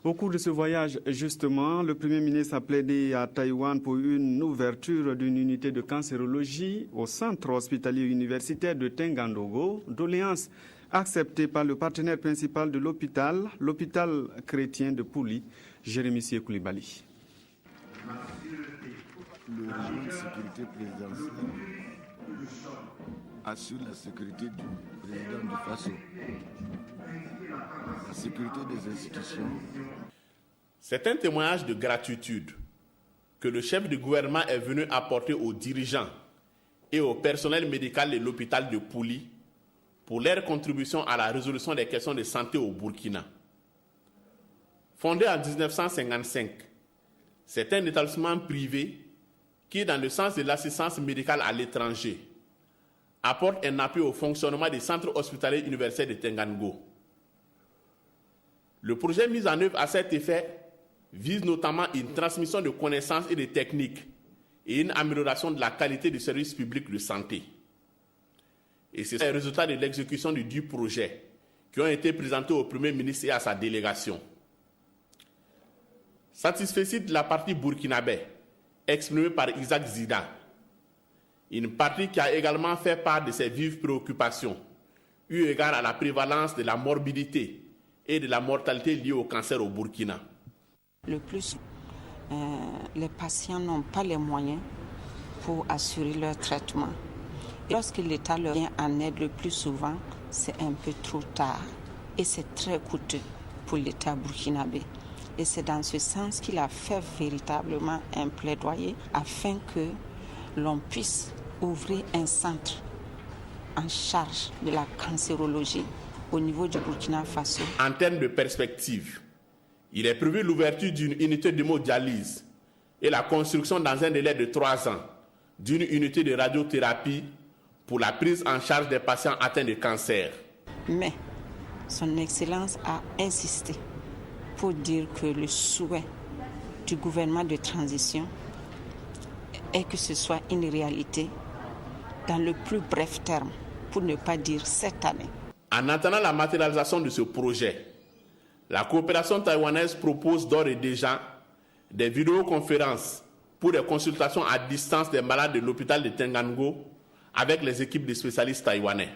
Au cours de ce voyage, justement, le Premier ministre a plaidé à Taïwan pour une ouverture d'une unité de cancérologie au centre hospitalier universitaire de Tengan-Dogo, doléance acceptée par le partenaire principal de l'hôpital chrétien de Pouli, Jérémy Koulibaly. Le régime de sécurité présidentielle assure la sécurité du président du FASO, la sécurité des institutions. C'est un témoignage de gratitude que le chef du gouvernement est venu apporter aux dirigeants et au personnel médical de l'hôpital de Pouli pour leur contribution à la résolution des questions de santé au Burkina. Fondé en 1955, c'est un établissement privé qui, dans le sens de l'assistance médicale à l'étranger, apporte un appui au fonctionnement des centres hospitaliers universitaires de Tengan-Go. Le projet mis en œuvre à cet effet vise notamment une transmission de connaissances et de techniques et une amélioration de la qualité du service public de santé. Et c'est le résultat de l'exécution du dit projet qui ont été présentés au Premier ministre et à sa délégation. Satisfait de la partie burkinabé, exprimée par Isaac Zida, une partie qui a également fait part de ses vives préoccupations, eu égard à la prévalence de la morbidité et de la mortalité liée au cancer au Burkina. Le plus, les patients n'ont pas les moyens pour assurer leur traitement. Et lorsque l'État leur vient en aide le plus souvent, c'est un peu trop tard et c'est très coûteux pour l'État burkinabé. Et c'est dans ce sens qu'il a fait véritablement un plaidoyer afin que l'on puisse ouvrir un centre en charge de la cancérologie au niveau du Burkina Faso. En termes de perspective, il est prévu l'ouverture d'une unité d'hémodialyse et la construction dans un délai de 3 ans d'une unité de radiothérapie pour la prise en charge des patients atteints de cancer. Mais son Excellence a insisté pour dire que le souhait du gouvernement de transition est que ce soit une réalité dans le plus bref terme, pour ne pas dire cette année. En attendant la matérialisation de ce projet, la coopération taïwanaise propose d'ores et déjà des vidéoconférences pour des consultations à distance des malades de l'hôpital de Tengan-Go avec les équipes de spécialistes taïwanais.